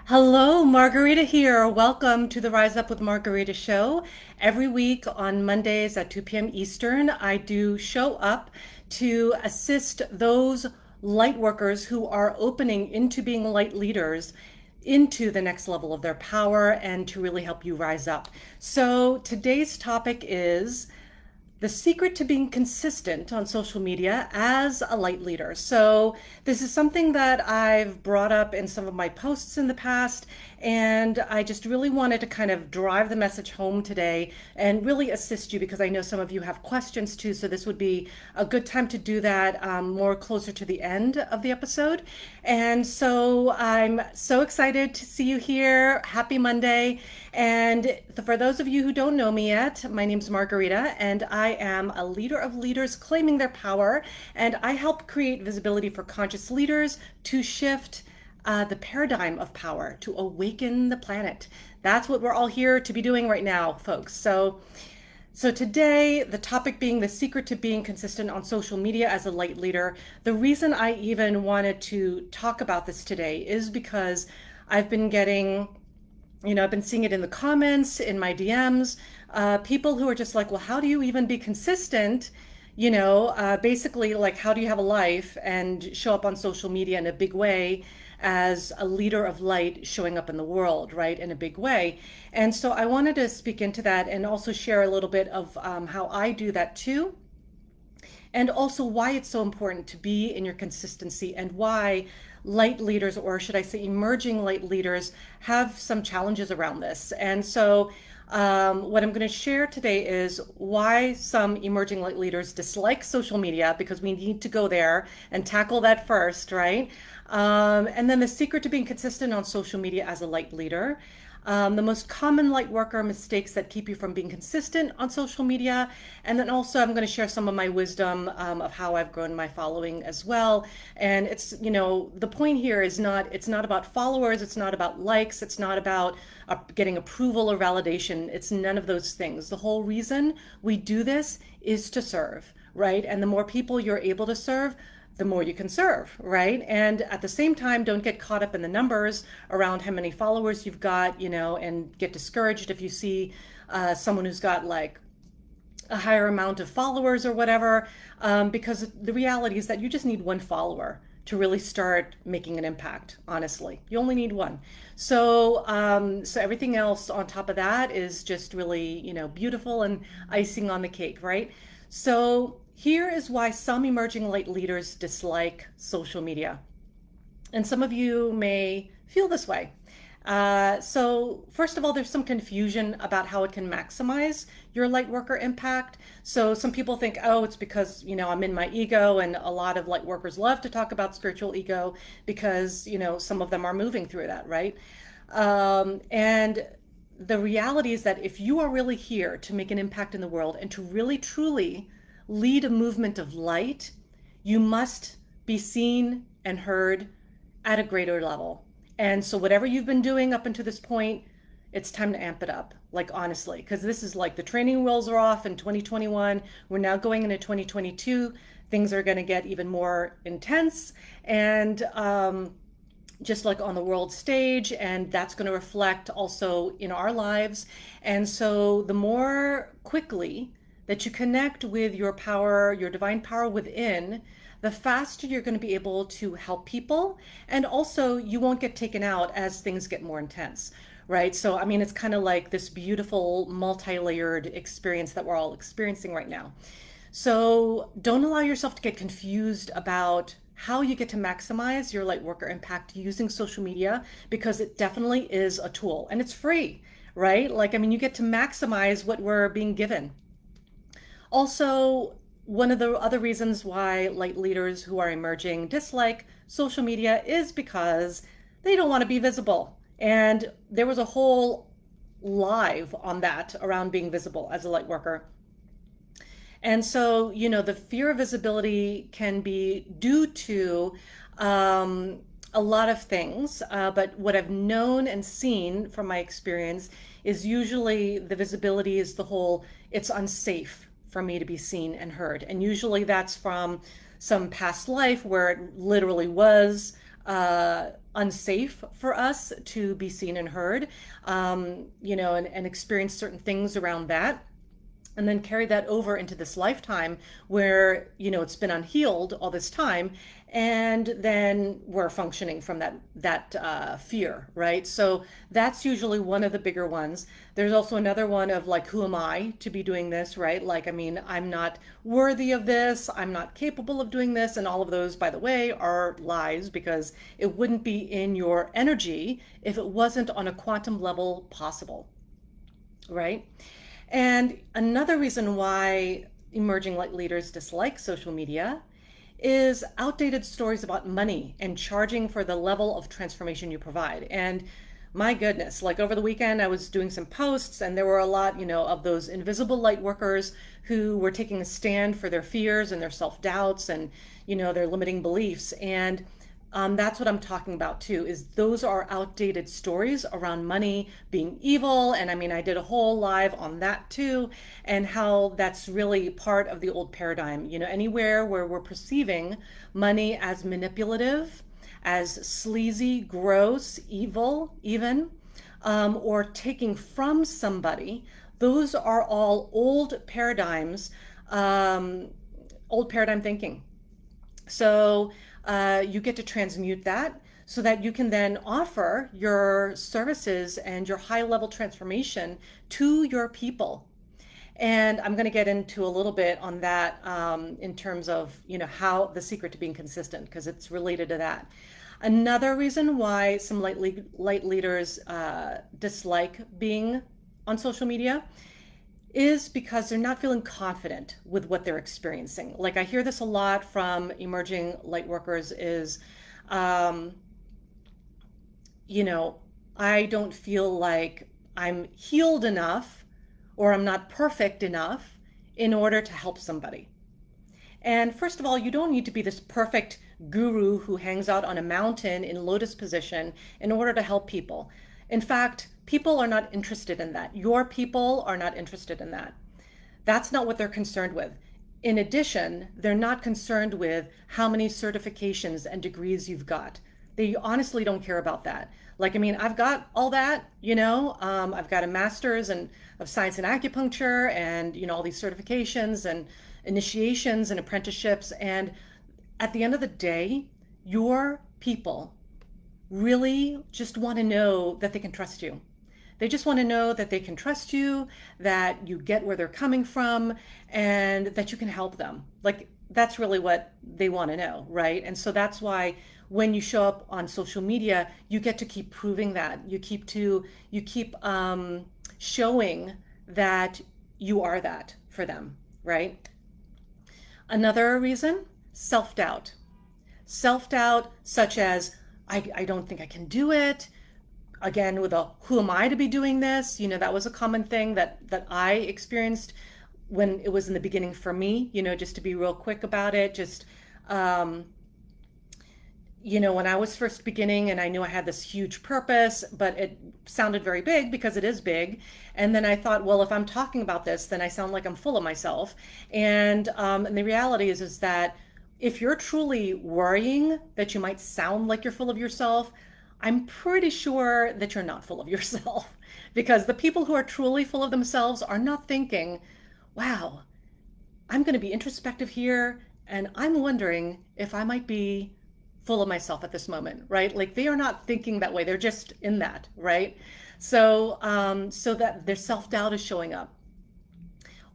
Hello, Margarita here. Welcome to the Rise Up with Margarita show. Every week on Mondays at 2 p.m. Eastern, I do show up to assist those light workers who are opening into being light leaders into the next level of their power and to really help you rise up. So today's topic is the secret to being consistent on social media as a light leader. So this is something that I've brought up in some of my posts in the past, and I just really wanted to kind of drive the message home today and really assist you because I know some of you have questions too. So this would be a good time to do that more closer to the end of the episode. And so I'm so excited to see you here. Happy Monday. And for those of you who don't know me yet, my name's Margarita, and I am a leader of leaders claiming their power. And I help create visibility for conscious leaders to shift the paradigm of power, to awaken the planet. That's what we're all here to be doing right now, folks. So today, the topic being the secret to being consistent on social media as a light leader. The reason I even wanted to talk about this today is because I've been getting, I've been seeing it in the comments, in my DMs, people who are just like, well, how do you even be consistent? Basically like, how do you have a life and show up on social media in a big way as a leader of light showing up in the world, right, in a big way. And so I wanted to speak into that and also share a little bit of how I do that too, and also why it's so important to be in your consistency and why light leaders, or should I say emerging light leaders, have some challenges around this. And so what I'm going to share today is why some emerging light leaders dislike social media, because we need to go there and tackle that first, right? And then the secret to being consistent on social media as a light leader. The most common light worker mistakes that keep you from being consistent on social media. And then also I'm going to share some of my wisdom of how I've grown my following as well. And it's, the point here is it's not about followers. It's not about likes. It's not about getting approval or validation. It's none of those things. The whole reason we do this is to serve, right? And the more people you're able to serve, the more you can serve, right? And at the same time, don't get caught up in the numbers around how many followers you've got, and get discouraged if you see someone who's got like a higher amount of followers or whatever, because the reality is that you just need one follower to really start making an impact, honestly. You only need one. So everything else on top of that is just really, beautiful and icing on the cake, right? So here is why some emerging light leaders dislike social media. And some of you may feel this way. So first of all, there's some confusion about how it can maximize your light worker impact. So some people think, oh, it's because, I'm in my ego, and a lot of light workers love to talk about spiritual ego because, some of them are moving through that, right? And the reality is that if you are really here to make an impact in the world and to really truly lead a movement of light, you must be seen and heard at a greater level. And so whatever you've been doing up until this point, it's time to amp it up, like honestly, because this is like the training wheels are off in 2021. We're now going into 2022. Things are going to get even more intense and just like on the world stage, and that's going to reflect also in our lives. And so the more quickly that you connect with your power, your divine power within, the faster you're going to be able to help people. And also you won't get taken out as things get more intense, right? So, it's kind of like this beautiful multi-layered experience that we're all experiencing right now. So don't allow yourself to get confused about how you get to maximize your light worker impact using social media, because it definitely is a tool and it's free, right? You get to maximize what we're being given. Also, one of the other reasons why light leaders who are emerging dislike social media is because they don't want to be visible. And there was a whole live on that around being visible as a light worker. And so, the fear of visibility can be due to a lot of things, but what I've known and seen from my experience is usually the visibility is it's unsafe for me to be seen and heard. And usually that's from some past life where it literally was unsafe for us to be seen and heard, and experience certain things around that, and then carry that over into this lifetime where it's been unhealed all this time, and then we're functioning from that fear, right? So that's usually one of the bigger ones. There's also another one of like, who am I to be doing this, right? Like, I mean, I'm not worthy of this, I'm not capable of doing this, and all of those, by the way, are lies, because it wouldn't be in your energy if it wasn't on a quantum level possible, right? And another reason why emerging light leaders dislike social media is outdated stories about money and charging for the level of transformation you provide. And my goodness, like over the weekend, I was doing some posts, and there were a lot, of those invisible light workers who were taking a stand for their fears and their self-doubts and, their limiting beliefs. And that's what I'm talking about too, is those are outdated stories around money being evil. And I mean, I did a whole live on that too, and how that's really part of the old paradigm. Anywhere where we're perceiving money as manipulative, as sleazy, gross, evil, even, or taking from somebody, those are all old paradigms, old paradigm thinking. So you get to transmute that so that you can then offer your services and your high level transformation to your people. And I'm going to get into a little bit on that in terms of, how the secret to being consistent, because it's related to that. Another reason why some light leaders dislike being on social media is because they're not feeling confident with what they're experiencing. Like, I hear this a lot from emerging light workers is, I don't feel like I'm healed enough, or I'm not perfect enough in order to help somebody. And first of all, you don't need to be this perfect guru who hangs out on a mountain in lotus position in order to help people. In fact, people are not interested in that. Your people are not interested in that. That's not what they're concerned with. In addition, they're not concerned with how many certifications and degrees you've got. They honestly don't care about that. Like, I mean, I've got all that, I've got a master's of science and acupuncture, and, all these certifications and initiations and apprenticeships. And at the end of the day, your people really just want to know that they can trust you. They just want to know that they can trust you, that you get where they're coming from, and that you can help them. Like, that's really what they want to know, right? And so that's why when you show up on social media, you get to keep proving that. You keep showing that you are that for them, right? Another reason, self-doubt. Self-doubt such as, I don't think I can do it. Again, with a, who am I to be doing this? That was a common thing that I experienced when it was in the beginning for me, just to be real quick about it. Just, when I was first beginning and I knew I had this huge purpose, but it sounded very big because it is big. And then I thought, well, if I'm talking about this, then I sound like I'm full of myself. And the reality is that if you're truly worrying that you might sound like you're full of yourself, I'm pretty sure that you're not full of yourself, because the people who are truly full of themselves are not thinking, wow, I'm going to be introspective here, and I'm wondering if I might be full of myself at this moment, right? Like, they are not thinking that way. They're just in that, right? So, so that their self-doubt is showing up.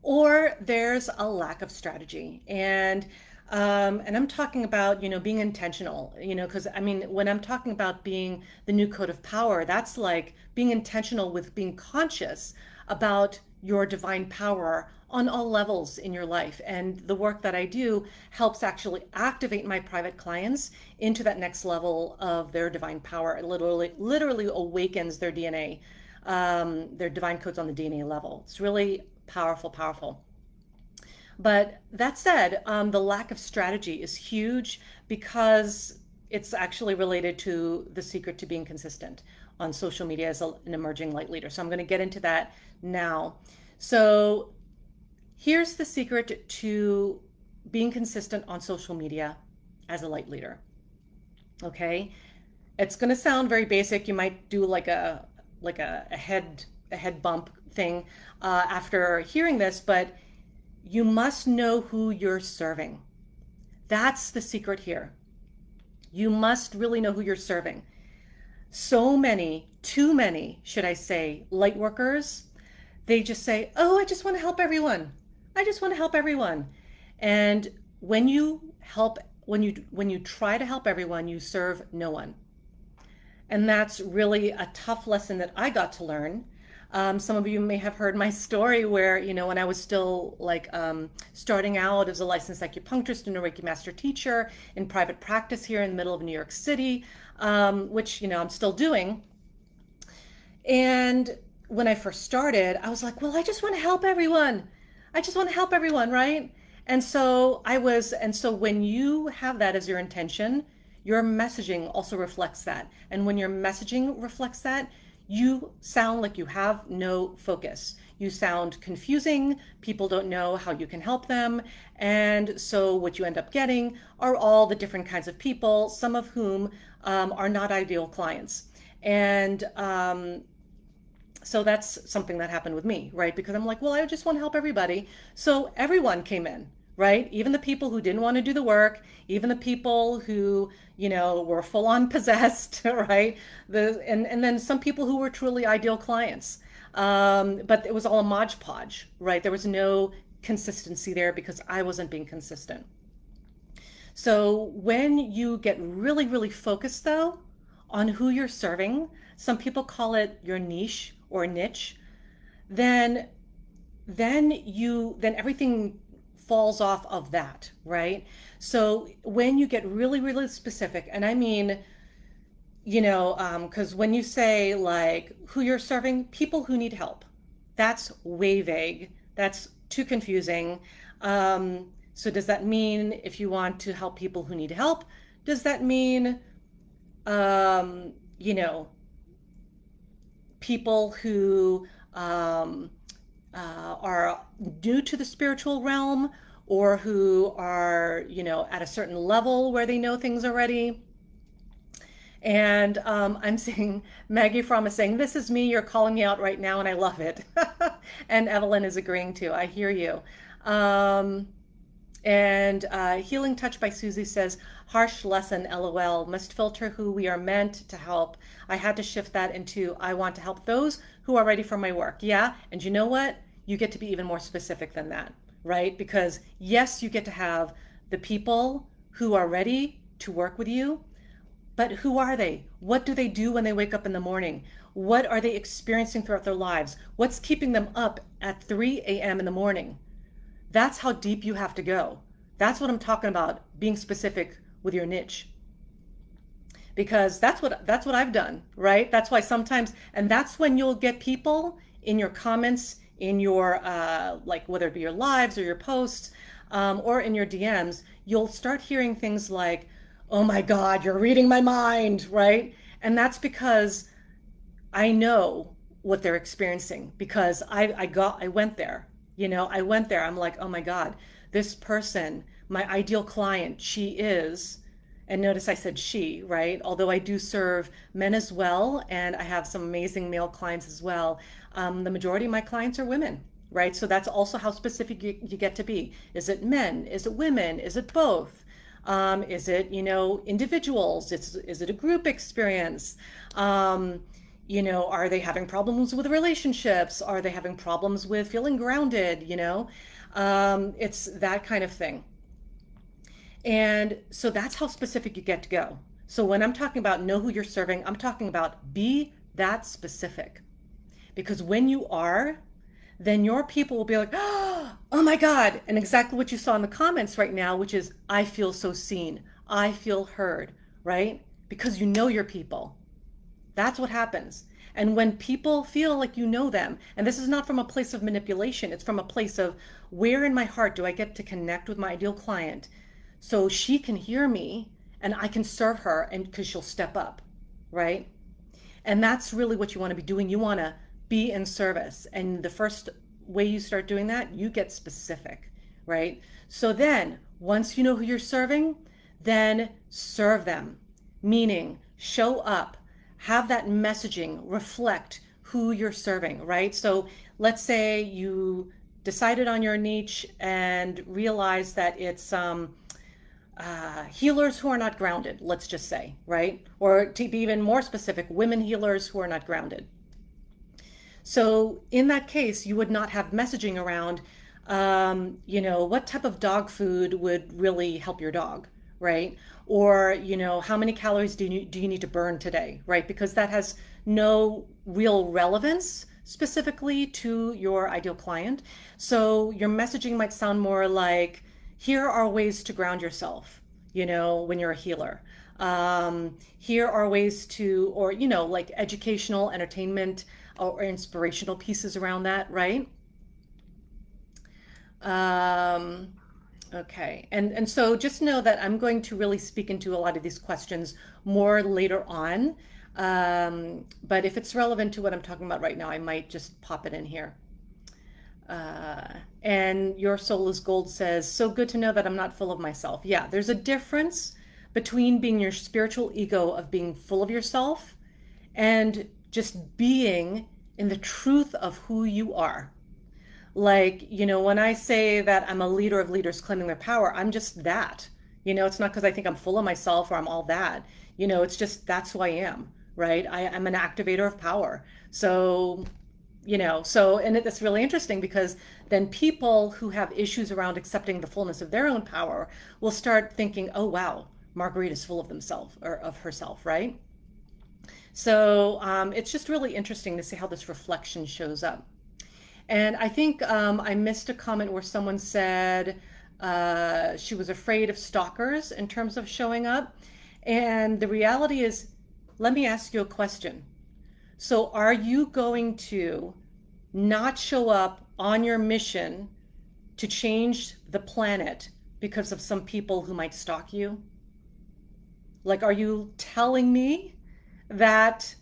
Or there's a lack of strategy. And I'm talking about, being intentional, because I mean, when I'm talking about being the new code of power, that's like being intentional with being conscious about your divine power on all levels in your life. And the work that I do helps actually activate my private clients into that next level of their divine power. It literally awakens their DNA, their divine codes on the DNA level. It's really powerful, powerful. But that said, the lack of strategy is huge, because it's actually related to the secret to being consistent on social media as an emerging light leader. So I'm going to get into that now. So here's the secret to being consistent on social media as a light leader. Okay. It's going to sound very basic. You might do like a head bump thing after hearing this, but you must know who you're serving. That's the secret here. You must really know who you're serving. So many, too many, should I say, light workers, they just say, "Oh, I just want to help everyone. I just want to help everyone." And when you help, when you try to help everyone, you serve no one. And that's really a tough lesson that I got to learn. Some of you may have heard my story where, when I was still starting out as a licensed acupuncturist and a Reiki master teacher in private practice here in the middle of New York City, which, I'm still doing. And when I first started, I was like, well, I just want to help everyone. I just want to help everyone, right? And so when you have that as your intention, your messaging also reflects that. And when your messaging reflects that, you sound like you have no focus. You sound confusing. People don't know how you can help them. And so what you end up getting are all the different kinds of people, some of whom are not ideal clients. And so that's something that happened with me, right? Because I'm like, well, I just want to help everybody. So everyone came in, right? Even the people who didn't want to do the work, even the people who, were full on possessed, right? And then some people who were truly ideal clients. But it was all a modge podge, right? There was no consistency there because I wasn't being consistent. So when you get really, really focused though on who you're serving, some people call it your niche or niche, then everything falls off of that, right? So when you get really, really specific, and I mean, because when you say like who you're serving, people who need help, that's way vague. That's too confusing. So does that mean if you want to help people who need help, does that mean, um, you know, people who are new to the spiritual realm or who are, at a certain level where they know things already? And I'm seeing Maggie Fromm is saying, "This is me. You're calling me out right now, and I love it." And Evelyn is agreeing too. I hear you. Um, and Healing Touch by Susie says, "Harsh lesson, LOL. Must filter who we are meant to help. I had to shift that into I want to help those who are ready for my work." Yeah. And you know what? You get to be even more specific than that, right? Because yes, you get to have the people who are ready to work with you, but who are they? What do they do when they wake up in the morning? What are they experiencing throughout their lives? What's keeping them up at 3 a.m. in the morning? That's how deep you have to go. That's what I'm talking about, being specific with your niche. Because that's what I've done, right? That's why sometimes, and that's when you'll get people in your comments, in your like whether it be your lives or your posts, or in your DMs, you'll start hearing things like, "Oh my God, you're reading my mind," right? And that's because I know what they're experiencing because I went there. I went there. I'm like, "Oh my God, this person, my ideal client, she is," and notice I said she, right? Although I do serve men as well, and I have some amazing male clients as well. The majority of my clients are women, right? So that's also how specific you get to be. Is it men? Is it women? Is it both? Is it, individuals? Is it a group experience? Are they having problems with relationships? Are they having problems with feeling grounded? It's that kind of thing. And so that's how specific you get to go. So when I'm talking about know who you're serving, I'm talking about be that specific. Because when you are, then your people will be like, "Oh my God." And exactly what you saw in the comments right now, which is, "I feel so seen. I feel heard," right? Because you know your people. That's what happens. And when people feel like you know them, and this is not from a place of manipulation, it's from a place of where in my heart do I get to connect with my ideal client so she can hear me and I can serve her and because she'll step up, right? And that's really what you want to be doing. You want to be in service. And the first way you start doing that, you get specific, right? So then once you know who you're serving, then serve them, meaning show up, have that messaging reflect who you're serving, right? So let's say you decided on your niche and realize that it's healers who are not grounded, let's just say, right? Or to be even more specific, women healers who are not grounded. So in that case, you would not have messaging around, what type of dog food would really help your dog, right? Or, how many calories do you need to burn today, right? Because that has no real relevance specifically to your ideal client. So your messaging might sound more like, here are ways to ground yourself, when you're a healer. Here are ways to, or, like educational, entertainment, or inspirational pieces around that, right? Okay, and so just know that I'm going to really speak into a lot of these questions more later on. But if it's relevant to what I'm talking about right now, I might just pop it in here. And Your Soul is Gold says, so good to know that I'm not full of myself. Yeah, there's a difference between being your spiritual ego of being full of yourself and just being in the truth of who you are. Like, when I say that I'm a leader of leaders claiming their power, I'm just that. It's not because I think I'm full of myself or I'm all that. It's just that's who I am, right? I'm an activator of power. So, and it's really interesting because then people who have issues around accepting the fullness of their own power will start thinking, oh, wow, Marguerite's full of themselves or of herself, right? So it's just really interesting to see how this reflection shows up. And I think I missed a comment where someone said she was afraid of stalkers in terms of showing up. And the reality is, let me ask you a question. So are you going to not show up on your mission to change the planet because of some people who might stalk you? Like, are you telling me that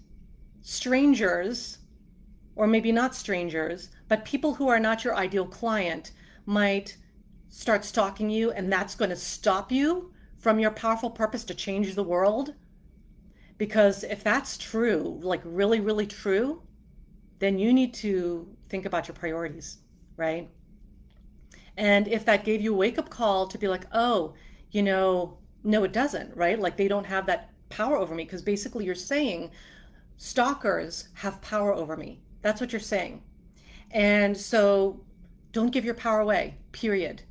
strangers, or maybe not strangers, but people who are not your ideal client might start stalking you, and that's going to stop you from your powerful purpose to change the world? Because if that's true, like really, really true, then you need to think about your priorities, right? And if that gave you a wake-up call to be like, oh, no, it doesn't, right? Like they don't have that power over me, because basically you're saying stalkers have power over me. That's what you're saying. And so don't give your power away, period.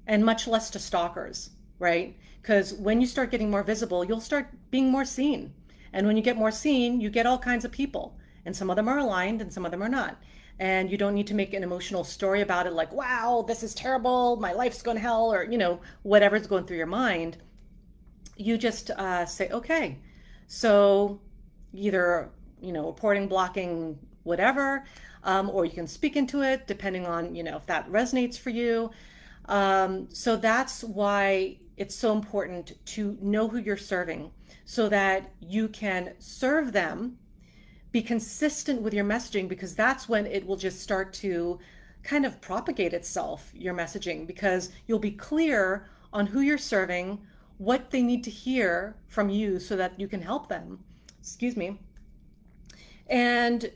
And much less to stalkers, right? Because when you start getting more visible, you'll start being more seen. And when you get more seen, you get all kinds of people. And some of them are aligned and some of them are not. And you don't need to make an emotional story about it like, wow, this is terrible, my life's going to hell, or, whatever's going through your mind. You just say, okay, so either, reporting, blocking, whatever, or you can speak into it depending on, if that resonates for you. So that's why it's so important to know who you're serving so that you can serve them, be consistent with your messaging, because that's when it will just start to kind of propagate itself, your messaging, because you'll be clear on who you're serving, what they need to hear from you so that you can help them. Excuse me. And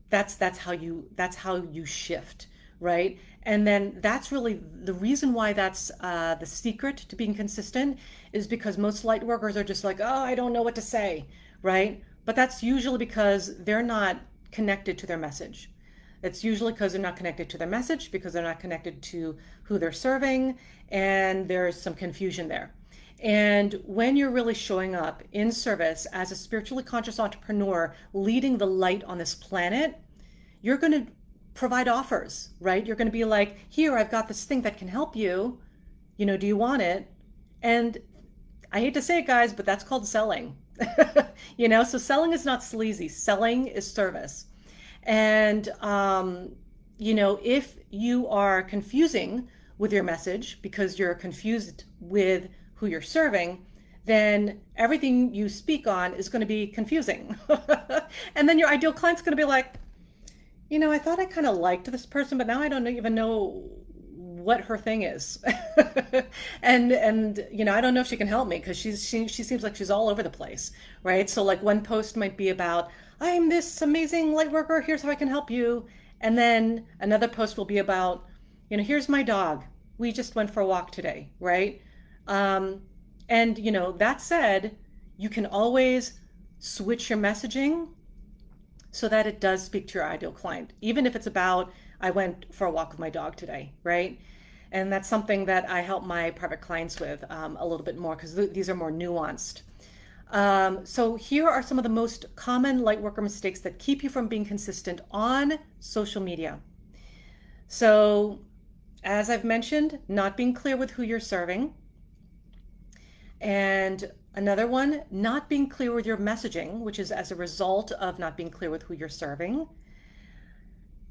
that's how you shift, right? And then that's really the reason why that's the secret to being consistent, is because most light workers are just like, oh, I don't know what to say, right? But that's usually because they're not connected to their message. It's usually because they're not connected to their message, because they're not connected to who they're serving, and there's some confusion there. And when you're really showing up in service as a spiritually conscious entrepreneur leading the light on this planet, you're going to provide offers, right? You're going to be like, here, I've got this thing that can help you. Do you want it? And I hate to say it, guys, but that's called selling. So selling is not sleazy. Selling is service. And, if you are confusing with your message because you're confused with who you're serving, then everything you speak on is going to be confusing. And then your ideal client's going to be like, I thought I kind of liked this person, but now I don't even know what her thing is. And you know, I don't know if she can help me because she seems like she's all over the place, right? So like one post might be about, I'm this amazing light worker, here's how I can help you. And then another post will be about, you know, here's my dog. We just went for a walk today, right? Um, and you know, that said, you can always switch your messaging so that it does speak to your ideal client, even if it's about, I went for a walk with my dog today, right? And that's something that I help my private clients with a little bit more because these are more nuanced. So here are some of the most common lightworker mistakes that keep you from being consistent on social media. So as I've mentioned, not being clear with who you're serving. And another one, not being clear with your messaging, which is as a result of not being clear with who you're serving.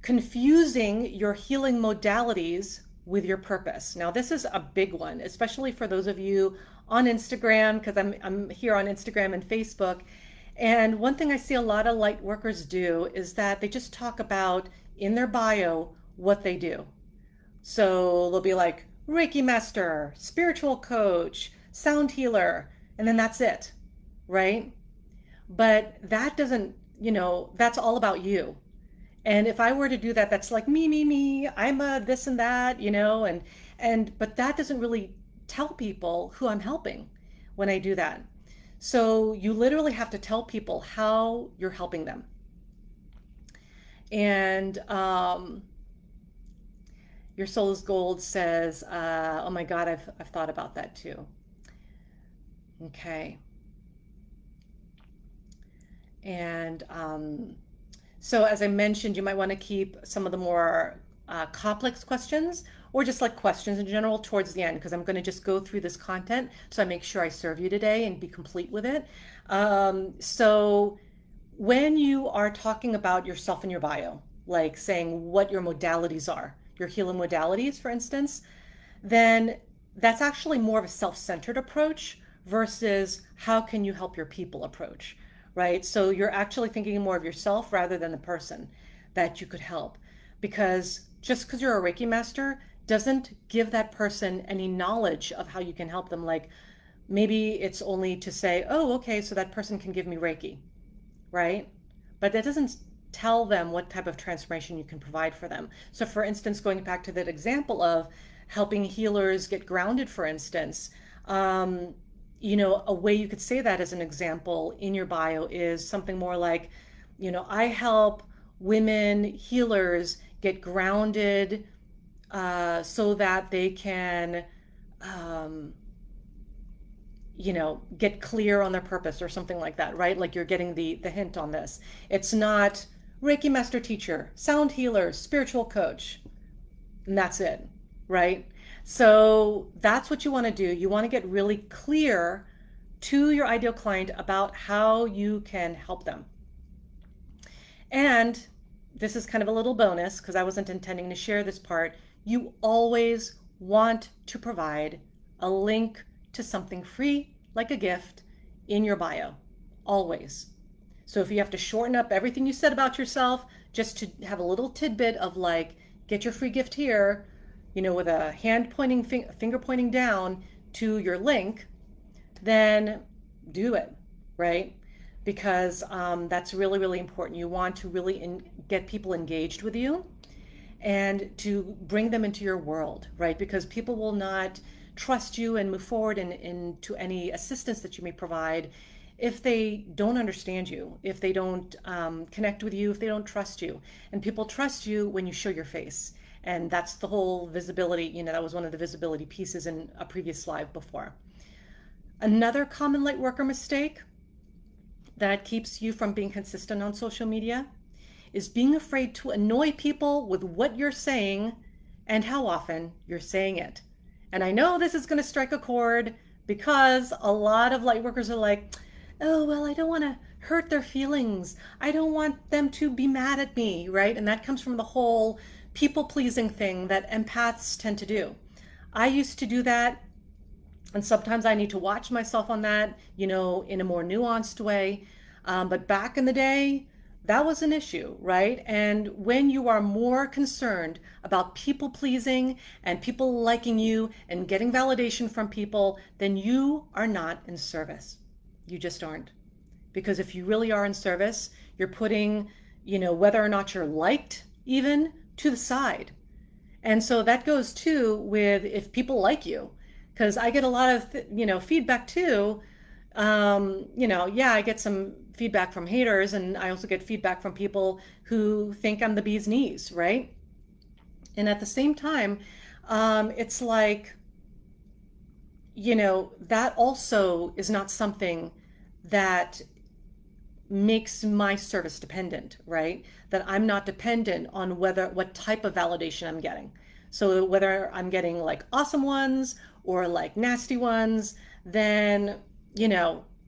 Confusing your healing modalities with your purpose. Now, this is a big one, especially for those of you on Instagram, because I'm here on Instagram and Facebook. And one thing I see a lot of light workers do is that they just talk about in their bio what they do. So they'll be like Reiki master, spiritual coach, sound healer, and then that's it, right? But that doesn't, you know, that's all about you. And if I were to do that, that's like me, I'm a this and that, you know, but that doesn't really tell people who I'm helping when I do that. So you literally have to tell people how you're helping them. And Your Soul is Gold says, oh my God, I've thought about that too. Okay. And so as I mentioned, you might want to keep some of the more complex questions or just like questions in general towards the end, because I'm going to just go through this content so I make sure I serve you today and be complete with it. So when you are talking about yourself in your bio, like saying what your modalities are, your healing modalities, for instance, then that's actually more of a self-centered approach versus how can you help your people approach, right? So you're actually thinking more of yourself rather than the person that you could help. Because just because you're a Reiki master doesn't give that person any knowledge of how you can help them. Like maybe it's only to say, oh, okay, so that person can give me Reiki, right? But that doesn't tell them what type of transformation you can provide for them. So for instance, going back to that example of helping healers get grounded, for instance, you know, a way you could say that as an example in your bio is something more like, you know, I help women healers get grounded so that they can, you know, get clear on their purpose or something like that, right? Like you're getting the hint on this. It's not Reiki master teacher, sound healer, spiritual coach, and that's it, right? So that's what you want to do. You want to get really clear to your ideal client about how you can help them. And this is kind of a little bonus because I wasn't intending to share this part. You always want to provide a link to something free, like a gift, in your bio, always. So if you have to shorten up everything you said about yourself, just to have a little tidbit of like, get your free gift here, you know, with a hand pointing, finger pointing down to your link, then do it, right? Because that's really, really important. You want to really get people engaged with you and to bring them into your world, right? Because people will not trust you and move forward into any assistance that you may provide if they don't understand you, if they don't connect with you, if they don't trust you. And people trust you when you show your face. And that's the whole visibility, you know, that was one of the visibility pieces in a previous slide before. Another common light worker mistake that keeps you from being consistent on social media is being afraid to annoy people with what you're saying and how often you're saying it. And I know this is going to strike a chord because a lot of light workers are like, oh, well, I don't want to hurt their feelings. I don't want them to be mad at me, right? And that comes from the whole people-pleasing thing that empaths tend to do. I used to do that, and sometimes I need to watch myself on that, you know, in a more nuanced way. But back in the day, that was an issue, right? And when you are more concerned about people pleasing and people liking you and getting validation from people, then you are not in service. You just aren't. Because if you really are in service, you're putting, whether or not you're liked even to the side. And so that goes too with if people like you, because I get a lot of, feedback too. Yeah, I get some feedback from haters, and I also get feedback from people who think I'm the bee's knees, right? And at the same time, it's like, that also is not something that makes my service dependent, right? That I'm not dependent on what type of validation I'm getting. So whether I'm getting like awesome ones or like nasty ones, then,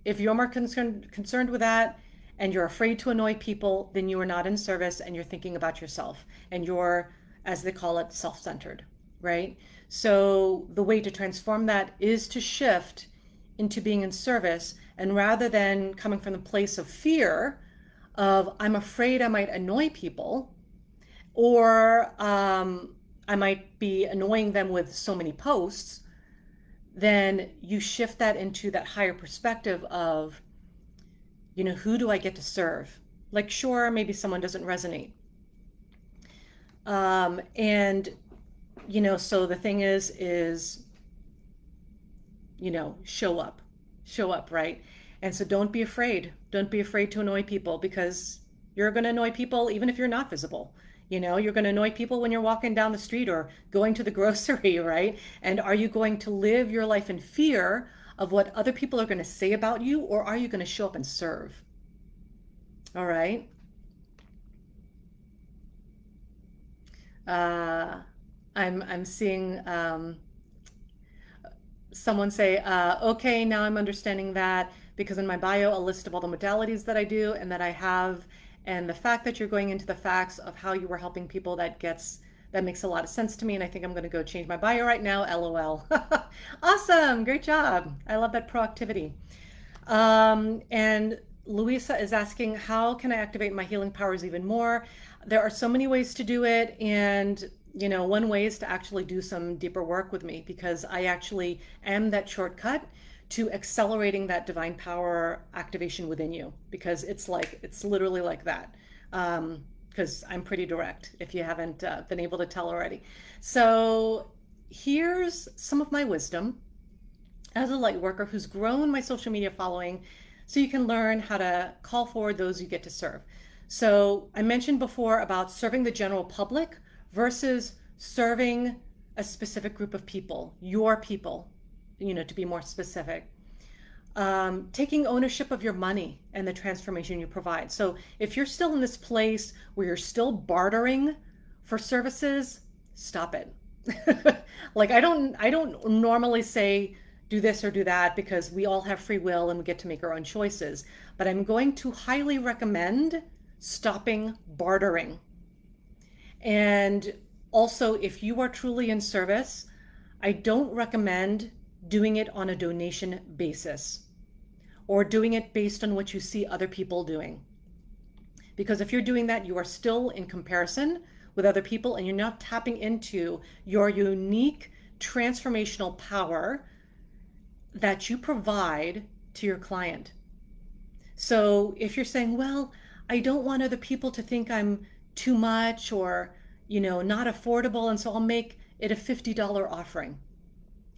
if you're more concerned with that and you're afraid to annoy people, then you are not in service and you're thinking about yourself and you're, as they call it, self-centered, right? So the way to transform that is to shift into being in service, and rather than coming from the place of fear of I'm afraid I might annoy people, or I might be annoying them with so many posts, then you shift that into that higher perspective of, who do I get to serve? Like, sure, maybe someone doesn't resonate. And, so the thing is, show up, right? And so don't be afraid. Don't be afraid to annoy people, because you're going to annoy people even if you're not visible. You're going to annoy people when you're walking down the street or going to the grocery, right? And are you going to live your life in fear of what other people are going to say about you, or are you going to show up and serve? All right. I'm seeing someone say, okay, now I'm understanding that, because in my bio, a list of all the modalities that I do and that I have, and the fact that you're going into the facts of how you were helping people, that makes a lot of sense to me. And I think I'm going to go change my bio right now. LOL. Awesome. Great job. I love that proactivity. And Louisa is asking, how can I activate my healing powers even more? There are so many ways to do it. And one way is to actually do some deeper work with me, because I actually am that shortcut to accelerating that divine power activation within you, because it's literally like that. Because I'm pretty direct, if you haven't been able to tell already. So here's some of my wisdom as a light worker who's grown my social media following, so you can learn how to call forward those you get to serve. So I mentioned before about serving the general public versus serving a specific group of people, your people, to be more specific. Taking ownership of your money and the transformation you provide. So if you're still in this place where you're still bartering for services, stop it. Like, I don't normally say do this or do that, because we all have free will and we get to make our own choices. But I'm going to highly recommend stopping bartering. And also, if you are truly in service, I don't recommend doing it on a donation basis or doing it based on what you see other people doing. Because if you're doing that, you are still in comparison with other people and you're not tapping into your unique transformational power that you provide to your client. So if you're saying, well, I don't want other people to think I'm too much or, not affordable, and so I'll make it a $50 offering,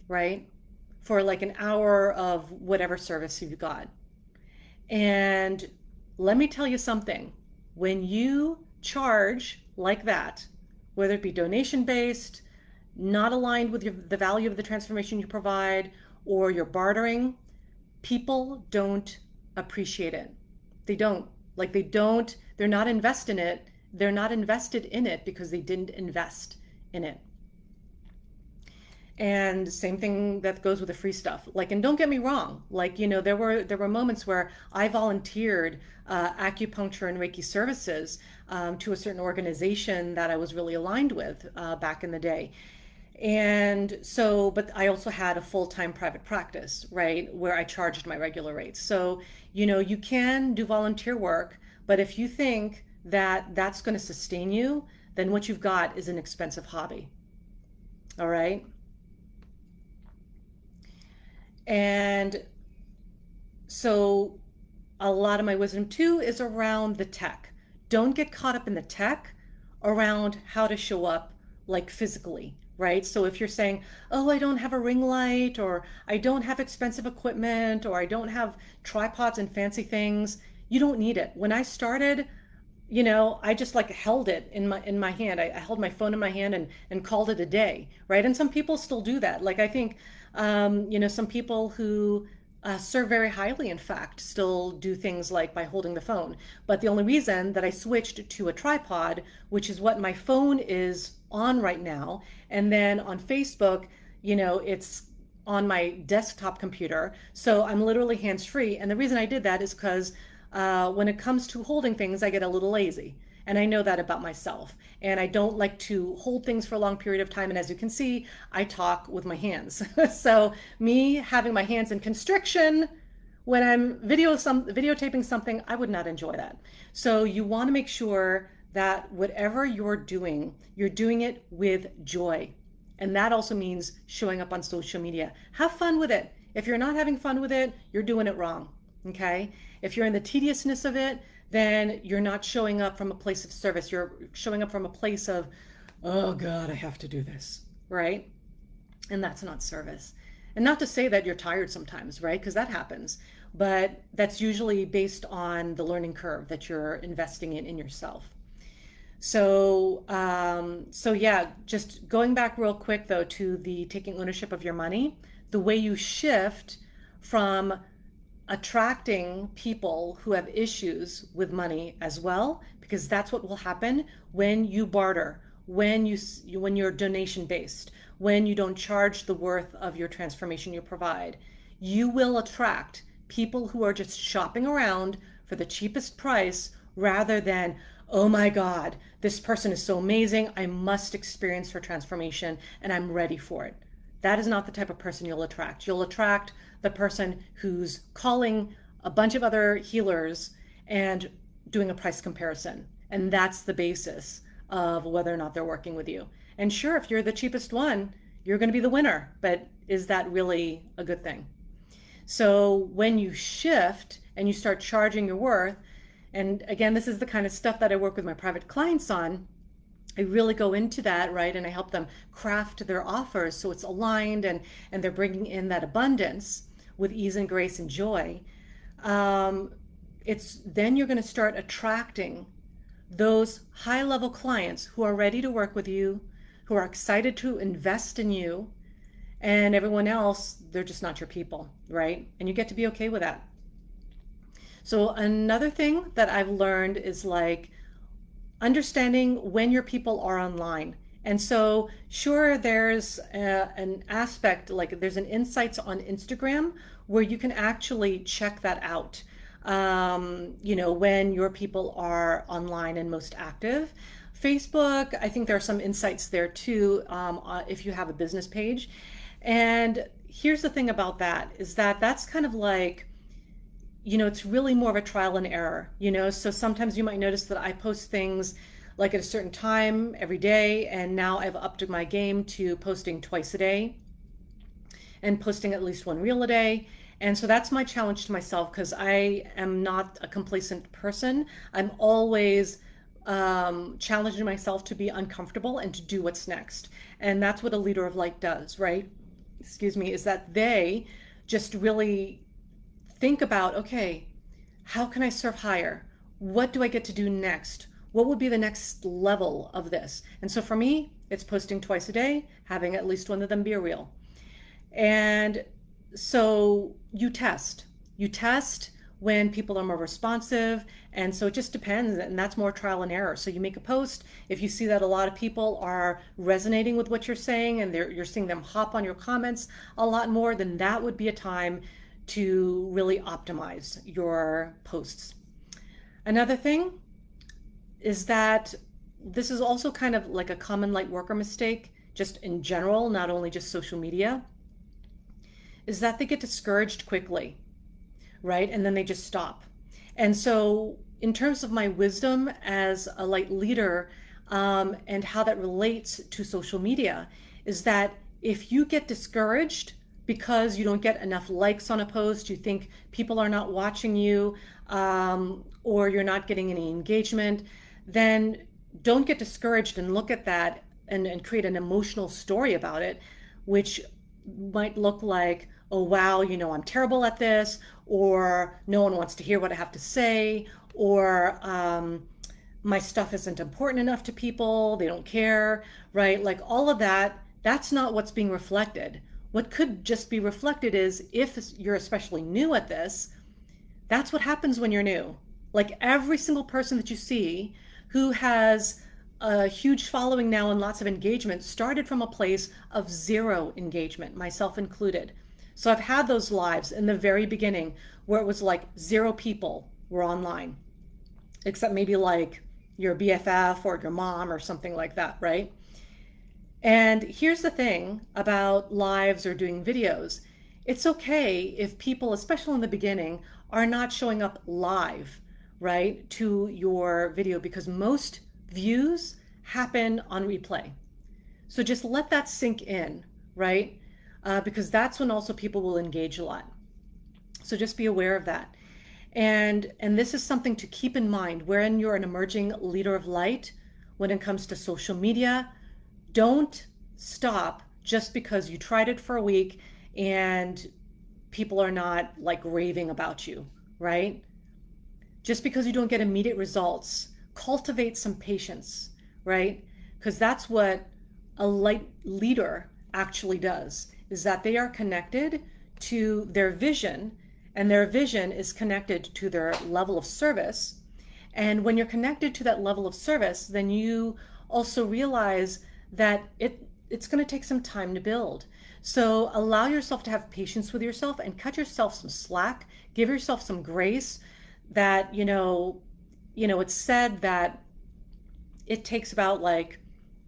right? For like an hour of whatever service you've got. And let me tell you something, when you charge like that, whether it be donation based, not aligned with the value of the transformation you provide, or you're bartering, people don't appreciate it. They don't. They're not invested in it. They're not invested in it because they didn't invest in it. And same thing that goes with the free stuff. And don't get me wrong, there were moments where I volunteered acupuncture and Reiki services to a certain organization that I was really aligned with back in the day. And so, but I also had a full-time private practice, right, where I charged my regular rates. So, you can do volunteer work, But if you think that that's going to sustain you, then what you've got is an expensive hobby. All right. And so a lot of my wisdom too is around the tech. Don't get caught up in the tech around how to show up like physically, right? So if you're saying, oh, I don't have a ring light, or I don't have expensive equipment, or I don't have tripods and fancy things, you don't need it. When I started, I just like held it in my hand. I held my phone in my hand and called it a day, right? And some people still do that. Like I think, some people who serve very highly, in fact, still do things like by holding the phone. But the only reason that I switched to a tripod, which is what my phone is on right now, and then on Facebook, it's on my desktop computer. So I'm literally hands-free. And the reason I did that is because when it comes to holding things, I get a little lazy. And I know that about myself. And I don't like to hold things for a long period of time. And as you can see, I talk with my hands. So me having my hands in constriction when I'm videotaping something, I would not enjoy that. So you want to make sure that whatever you're doing it with joy. And that also means showing up on social media. Have fun with it. If you're not having fun with it, you're doing it wrong. Okay? If you're in the tediousness of it, then you're not showing up from a place of service. You're showing up from a place of, oh God, I have to do this, right? And that's not service. And not to say that you're tired sometimes, right? Because that happens. But that's usually based on the learning curve that you're investing in yourself. So yeah, just going back real quick though to the taking ownership of your money, the way you shift from attracting people who have issues with money as well, because that's what will happen when you barter, when you're donation based, when you don't charge the worth of your transformation you provide. You will attract people who are just shopping around for the cheapest price rather than, oh my God, this person is so amazing, I must experience her transformation and I'm ready for it. That is not the type of person you'll attract. You'll attract the person who's calling a bunch of other healers and doing a price comparison. And that's the basis of whether or not they're working with you. And sure, if you're the cheapest one, you're going to be the winner. But is that really a good thing? So when you shift and you start charging your worth, and again, this is the kind of stuff that I work with my private clients on, I really go into that, right? And I help them craft their offers so it's aligned and they're bringing in that abundance with ease and grace and joy. It's then you're going to start attracting those high-level clients who are ready to work with you, who are excited to invest in you, and everyone else, they're just not your people, right? And you get to be okay with that. So another thing that I've learned is like understanding when your people are online. And so sure, there's an aspect, like there's an insights on Instagram where you can actually check that out, when your people are online and most active. Facebook, I think there are some insights there too, if you have a business page. And here's the thing about that, is that that's kind of like, it's really more of a trial and error, so sometimes you might notice that I post things like at a certain time every day, and now I've upped my game to posting twice a day and posting at least one reel a day. And so that's my challenge to myself, because I am not a complacent person. I'm always challenging myself to be uncomfortable and to do what's next. And that's what a leader of light does, right? Excuse me, is that they just really think about, okay, how can I serve higher? What do I get to do next? What would be the next level of this? And so for me, it's posting twice a day, having at least one of them be a reel. And so you test when people are more responsive. And so it just depends, and that's more trial and error. So you make a post, if you see that a lot of people are resonating with what you're saying and you're seeing them hop on your comments a lot more, then that would be a time to really optimize your posts. Another thing is that this is also kind of like a common light worker mistake, just in general, not only just social media, is that they get discouraged quickly, right? And then they just stop. And so in terms of my wisdom as a light leader, and how that relates to social media, is that if you get discouraged because you don't get enough likes on a post, you think people are not watching you, or you're not getting any engagement, then don't get discouraged and look at that and create an emotional story about it, which might look like, oh, wow, I'm terrible at this, or no one wants to hear what I have to say, or my stuff isn't important enough to people, they don't care, right? Like all of that, that's not what's being reflected. What could just be reflected is, if you're especially new at this, that's what happens when you're new. Like every single person that you see who has a huge following now and lots of engagement started from a place of zero engagement, myself included. So I've had those lives in the very beginning where it was like 0 people were online, except maybe like your BFF or your mom or something like that, right? And here's the thing about lives or doing videos. It's okay if people, especially in the beginning, are not showing up live, right, to your video, because most views happen on replay. So just let that sink in, right? Because that's when also people will engage a lot. So just be aware of that. And this is something to keep in mind when you're an emerging leader of light when it comes to social media. Don't stop just because you tried it for a week and people are not like raving about you, right? Just because you don't get immediate results, cultivate some patience, right? Because that's what a light leader actually does, is that they are connected to their vision, and their vision is connected to their level of service. And when you're connected to that level of service, then you also realize that it's going to take some time to build. So allow yourself to have patience with yourself and cut yourself some slack, give yourself some grace. That, it's said that it takes about like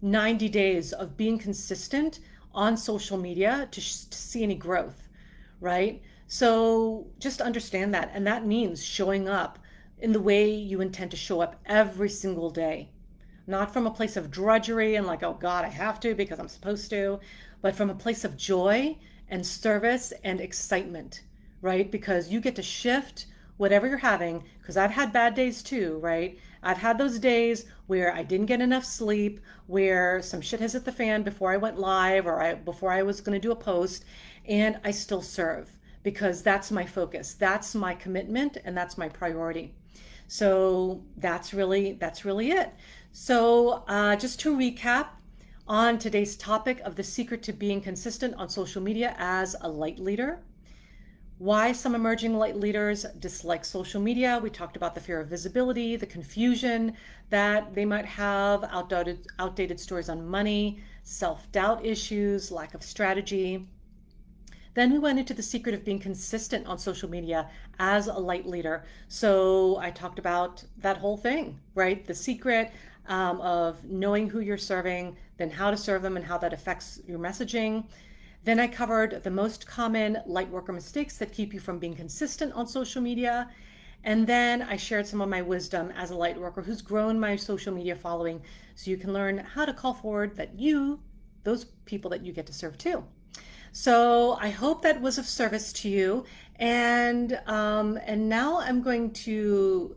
90 days of being consistent on social media to see any growth, right? So just understand that. And that means showing up in the way you intend to show up every single day. Not from a place of drudgery and like, oh God, I have to because I'm supposed to, but from a place of joy and service and excitement, right? Because you get to shift whatever you're having, because I've had bad days too, right? I've had those days where I didn't get enough sleep, where some shit has hit the fan before I went live, or before I was going to do a post, and I still serve because that's my focus, that's my commitment, and that's my priority. So that's really it. So just to recap on today's topic of the secret to being consistent on social media as a light leader. Why some emerging light leaders dislike social media. We talked about the fear of visibility, the confusion that they might have, outdated stories on money, self-doubt issues, lack of strategy. Then we went into the secret of being consistent on social media as a light leader. So I talked about that whole thing, right? The secret of knowing who you're serving, then how to serve them and how that affects your messaging. Then I covered the most common Lightworker mistakes that keep you from being consistent on social media. And then I shared some of my wisdom as a Lightworker who's grown my social media following, so you can learn how to call forward those people that you get to serve too. So I hope that was of service to you. And now I'm going to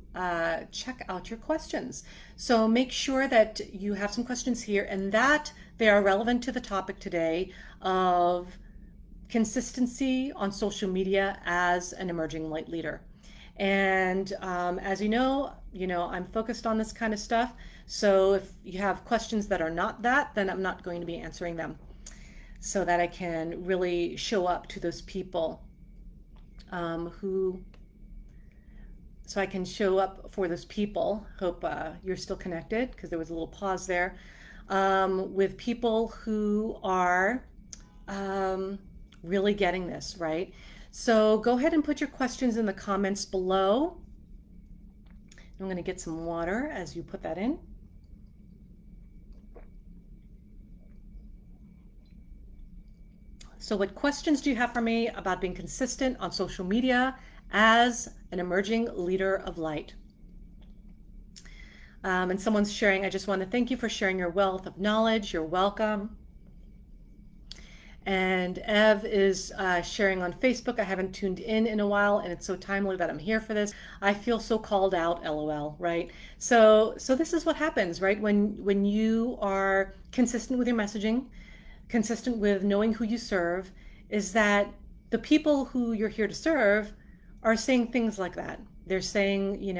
check out your questions. So make sure that you have some questions here and that they are relevant to the topic today of consistency on social media as an emerging light leader. And as you know, I'm focused on this kind of stuff. So if you have questions that are not that, then I'm not going to be answering them, so that I can really show up to those people so I can show up for those people. Hope you're still connected, because there was a little pause there, with people who are really getting this, right? So go ahead and put your questions in the comments below. I'm going to get some water as you put that in. So what questions do you have for me about being consistent on social media as an emerging leader of light? And someone's sharing, I just want to thank you for sharing your wealth of knowledge. You're welcome. And Ev is sharing on Facebook. I haven't tuned in a while, and it's so timely that I'm here for this. I feel so called out, LOL, right? So this is what happens, right? When you are consistent with your messaging, consistent with knowing who you serve, is that the people who you're here to serve are saying things like that. They're saying,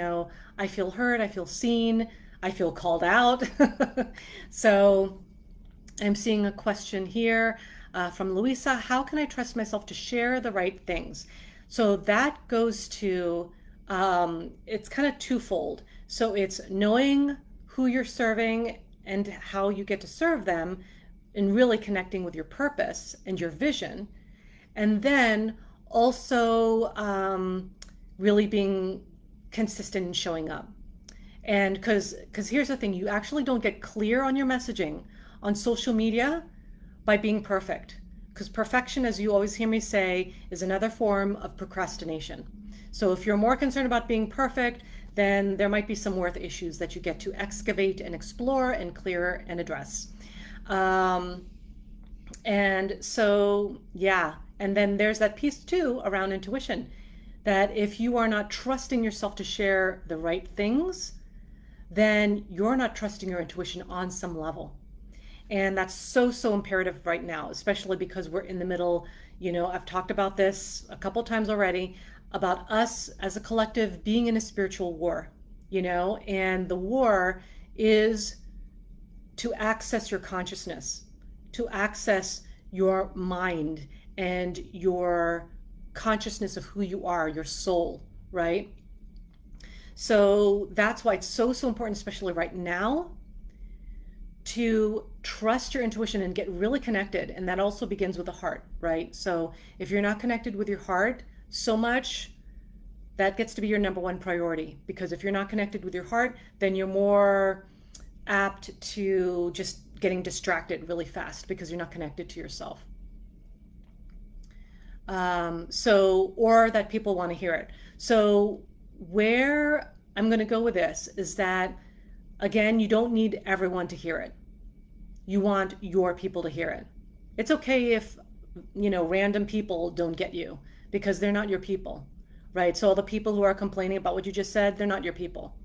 I feel heard, I feel seen, I feel called out. So I'm seeing a question here from Louisa. How can I trust myself to share the right things? So that goes to, it's kind of twofold. So it's knowing who you're serving and how you get to serve them, and really connecting with your purpose and your vision. And then also really being consistent in showing up. And because here's the thing, you actually don't get clear on your messaging on social media by being perfect. Because perfection, as you always hear me say, is another form of procrastination. So if you're more concerned about being perfect, then there might be some worth issues that you get to excavate and explore and clear and address. And so, yeah. And then there's that piece too around intuition, that if you are not trusting yourself to share the right things, then you're not trusting your intuition on some level. And that's so imperative right now, especially because we're in the middle, I've talked about this a couple times already, about us as a collective being in a spiritual war, and the war is to access your consciousness, to access your mind and your consciousness of who you are, your soul, right? So that's why it's so important, especially right now, to trust your intuition and get really connected. And that also begins with the heart, right? So if you're not connected with your heart so much, that gets to be your number one priority. Because if you're not connected with your heart, then you're more apt to just getting distracted really fast because you're not connected to yourself. Or that people want to hear it. So where I'm going to go with this is that, again, you don't need everyone to hear it. You want your people to hear it. It's okay if, random people don't get you, because they're not your people, right? So all the people who are complaining about what you just said, they're not your people.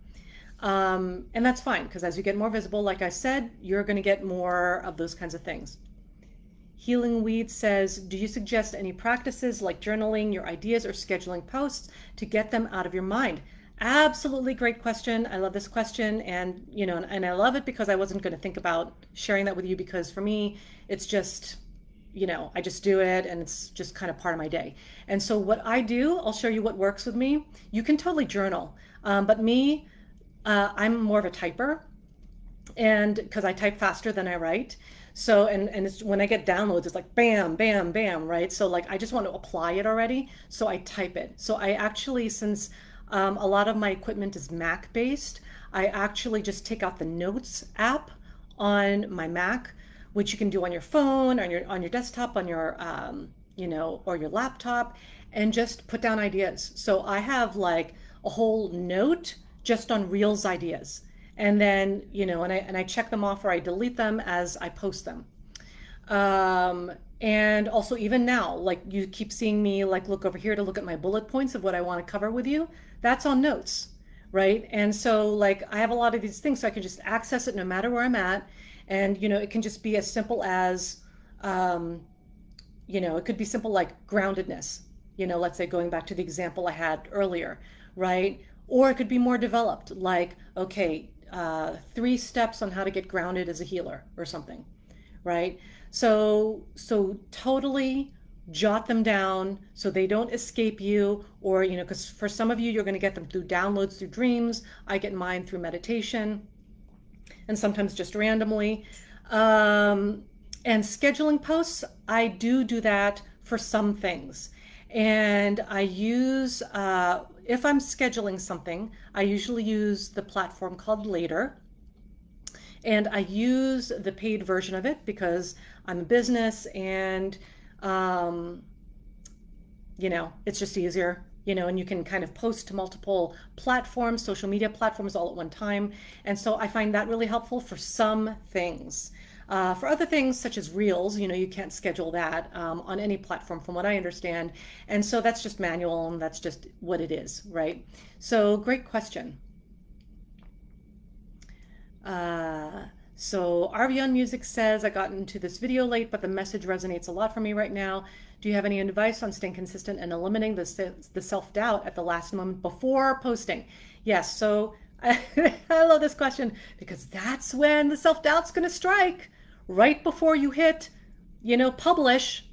And that's fine, because as you get more visible, like I said, you're going to get more of those kinds of things. Healing Weed says, do you suggest any practices like journaling your ideas or scheduling posts to get them out of your mind? Absolutely great question. I love this question. And, and I love it because I wasn't going to think about sharing that with you, because for me, it's just, I just do it and it's just kind of part of my day. And so what I do, I'll show you what works with me. You can totally journal. But me, I'm more of a typer, and because I type faster than I write. So, and it's, when I get downloads, it's like bam, bam, bam, right? So like, I just want to apply it already. So I type it. So I actually, since a lot of my equipment is Mac based, I actually just take out the Notes app on my Mac, which you can do on your phone, on your desktop, on your, or your laptop, and just put down ideas. So I have like a whole note just on Reels ideas. And then, and I check them off or I delete them as I post them. And also even now, like you keep seeing me like look over here to look at my bullet points of what I want to cover with you. That's on Notes, right? And so like I have a lot of these things, so I can just access it no matter where I'm at. And, it can just be as simple as, it could be simple like groundedness, let's say going back to the example I had earlier, right? Or it could be more developed, like, okay, 3 steps on how to get grounded as a healer or something, right? So totally jot them down so they don't escape you, or, because for some of you, you're going to get them through downloads, through dreams. I get mine through meditation and sometimes just randomly. And scheduling posts, I do that for some things. And I use, if I'm scheduling something, I usually use the platform called Later. And I use the paid version of it because I'm a business and, it's just easier. and you can kind of post to multiple platforms, social media platforms all at one time. And so I find that really helpful for some things. For other things, such as Reels, you can't schedule that on any platform, from what I understand. And so that's just manual, and that's just what it is, right? So great question. So Arvion Music says, I got into this video late, but the message resonates a lot for me right now. Do you have any advice on staying consistent and eliminating the self-doubt at the last moment before posting? Yes, so I love this question, because that's when the self-doubt's going to strike, right before you hit, publish.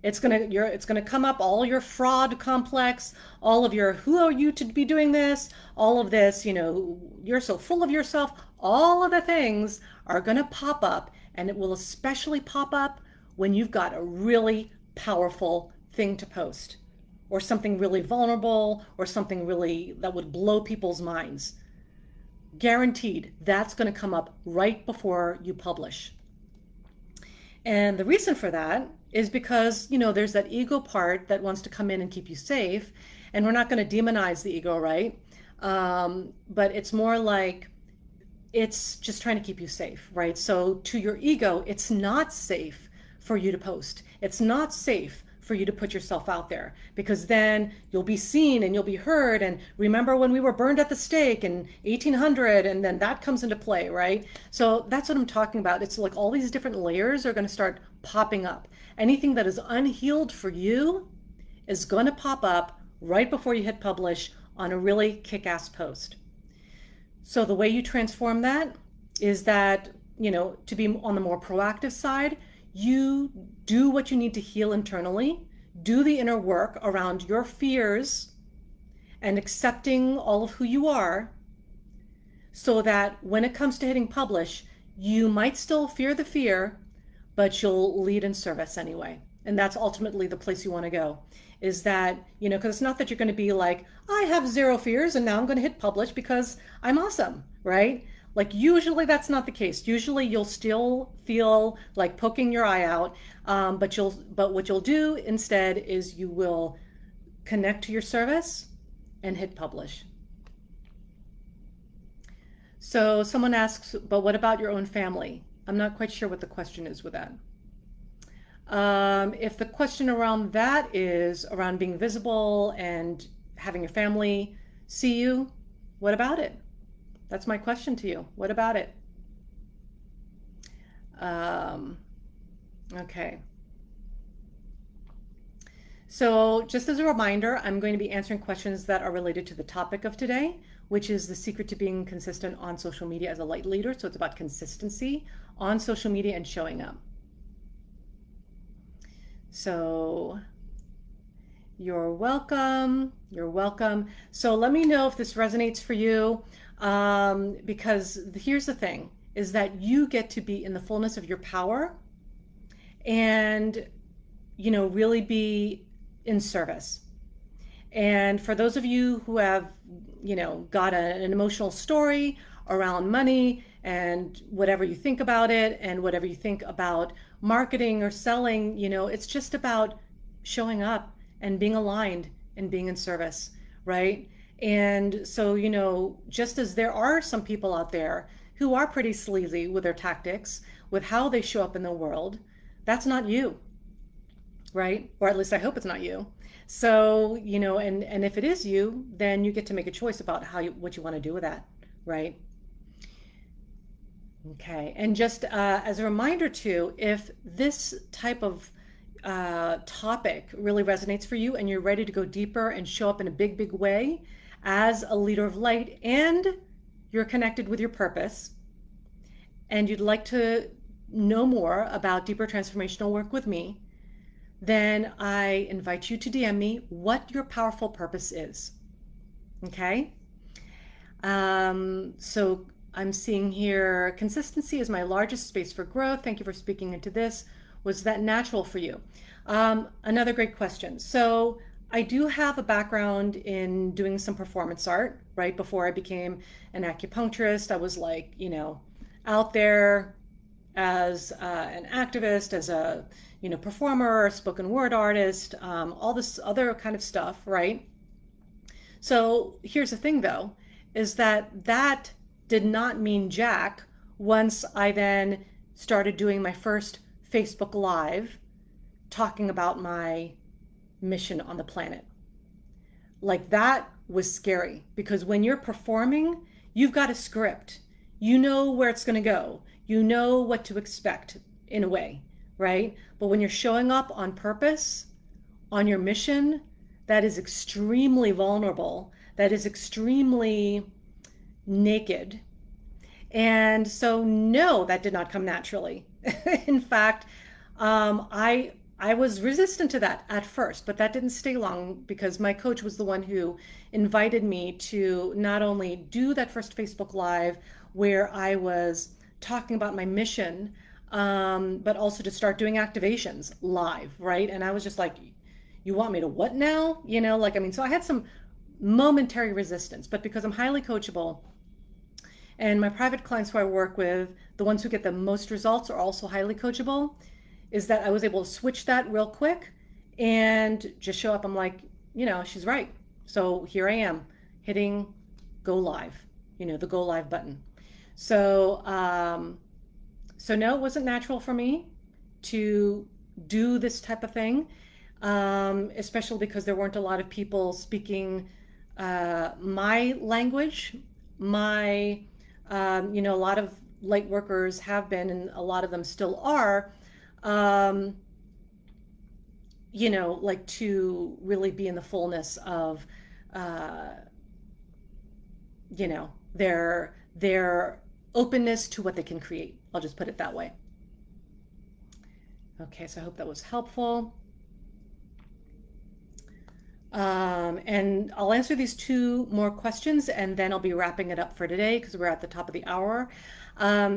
It's gonna come up, all your fraud complex, all of your who are you to be doing this, all of this, you're so full of yourself, all of the things are gonna pop up, and it will especially pop up when you've got a really powerful thing to post, or something really vulnerable, or something really that would blow people's minds. Guaranteed, that's gonna come up right before you publish. And the reason for that is because, there's that ego part that wants to come in and keep you safe. And we're not going to demonize the ego, right? But it's more like it's just trying to keep you safe, right? So to your ego, it's not safe for you to post. It's not safe for you to put yourself out there, because then you'll be seen and you'll be heard. And remember when we were burned at the stake in 1800, and then that comes into play, right? So that's what I'm talking about. It's like all these different layers are going to start popping up. Anything that is unhealed for you is going to pop up right before you hit publish on a really kick-ass post. So the way you transform that is that, to be on the more proactive side, you do what you need to heal internally, do the inner work around your fears and accepting all of who you are, so that when it comes to hitting publish, you might still fear the fear, but you'll lead in service anyway. And that's ultimately the place you want to go, is that, because it's not that you're going to be like, I have zero fears and now I'm going to hit publish because I'm awesome, right? Like, usually that's not the case. Usually you'll still feel like poking your eye out, but what you'll do instead is you will connect to your service and hit publish. So someone asks, but what about your own family? I'm not quite sure what the question is with that. If the question around that is around being visible and having your family see you, what about it? That's my question to you. What about it? Okay. So just as a reminder, I'm going to be answering questions that are related to the topic of today, which is the secret to being consistent on social media as a light leader. So it's about consistency on social media and showing up. So you're welcome. You're welcome. So let me know if this resonates for you. Because here's the thing, is that you get to be in the fullness of your power and, really be in service. And for those of you who have, got an emotional story around money and whatever you think about it and whatever you think about marketing or selling, it's just about showing up and being aligned and being in service, right? And so, just as there are some people out there who are pretty sleazy with their tactics, with how they show up in the world, that's not you, right? Or at least I hope it's not you. So, and if it is you, then you get to make a choice about what you want to do with that, right? Okay, and just as a reminder too, if this type of topic really resonates for you and you're ready to go deeper and show up in a big, big way as a leader of light, and you're connected with your purpose, and you'd like to know more about deeper transformational work with me, then I invite you to DM me what your powerful purpose is. Okay? So I'm seeing here, consistency is my largest space for growth. Thank you for speaking into this. Was that natural for you? Another great question. So I do have a background in doing some performance art. Right before I became an acupuncturist, I was like, out there as an activist, as a, performer, spoken word artist, all this other kind of stuff, right? So here's the thing though, is that that did not mean jack once I then started doing my first Facebook Live talking about my mission on the planet. Like that was scary because when you're performing, you've got a script. You know where it's going to go. You know what to expect in a way, right? But when you're showing up on purpose, on your mission, that is extremely vulnerable, that is extremely naked. And so, no, that did not come naturally. In fact, I was resistant to that at first, but that didn't stay long because my coach was the one who invited me to not only do that first Facebook Live where I was talking about my mission, but also to start doing activations live, right? And I was just like, you want me to what now? So I had some momentary resistance, but because I'm highly coachable and my private clients who I work with, the ones who get the most results are also highly coachable, is that I was able to switch that real quick and just show up. I'm like, she's right. So here I am hitting go live, the go live button. So, no, it wasn't natural for me to do this type of thing, especially because there weren't a lot of people speaking my language. A lot of light workers have been, and a lot of them still are, like to really be in the fullness of, their openness to what they can create. I'll just put it that way. Okay, so I hope that was helpful. And I'll answer these two more questions and then I'll be wrapping it up for today because we're at the top of the hour.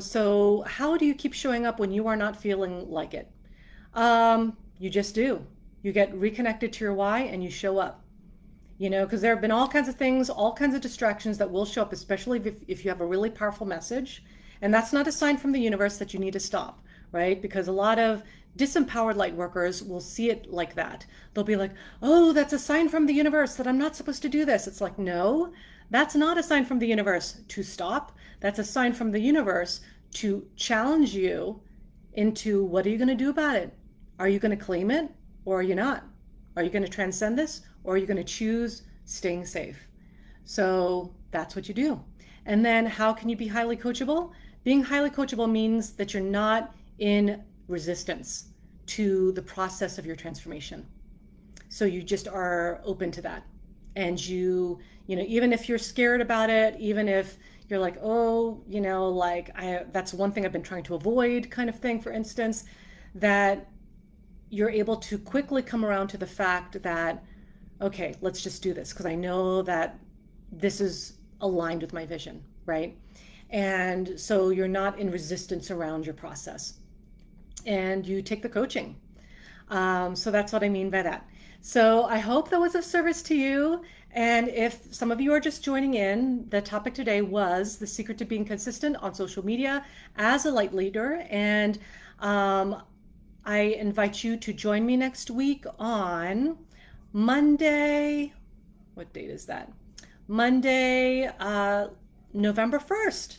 So how do you keep showing up when you are not feeling like it? You just do. You get reconnected to your why and you show up. Because there have been all kinds of things, all kinds of distractions that will show up, especially if you have a really powerful message. And that's not a sign from the universe that you need to stop, right? Because a lot of disempowered light workers will see it like that. They'll be like, oh, that's a sign from the universe that I'm not supposed to do this. It's like, no, that's not a sign from the universe to stop. That's a sign from the universe to challenge you into what are you going to do about it? Are you going to claim it or are you not? Are you going to transcend this or are you going to choose staying safe? So that's what you do. And then how can you be highly coachable? Being highly coachable means that you're not in resistance to the process of your transformation. So you just are open to that. And even if you're scared about it, even if you're like, oh, that's one thing I've been trying to avoid kind of thing, for instance, that you're able to quickly come around to the fact that, okay, let's just do this because I know that this is aligned with my vision, right? And so you're not in resistance around your process. And you take the coaching. So that's what I mean by that. So I hope that was of service to you. And if some of you are just joining in, the topic today was the secret to being consistent on social media as a light leader. And I invite you to join me next week on Monday. What date is that? Monday, November 1st.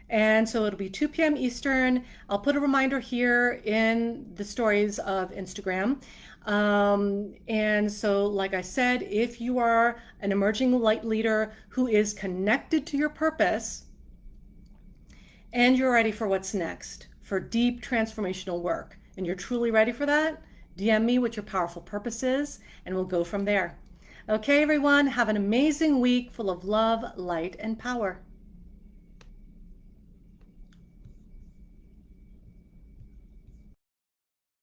And so it'll be 2 p.m. Eastern. I'll put a reminder here in the stories of Instagram. And so, like I said, if you are an emerging light leader who is connected to your purpose and you're ready for what's next, for deep transformational work, and you're truly ready for that, DM me what your powerful purpose is, and we'll go from there. Okay, everyone, have an amazing week full of love, light, and power.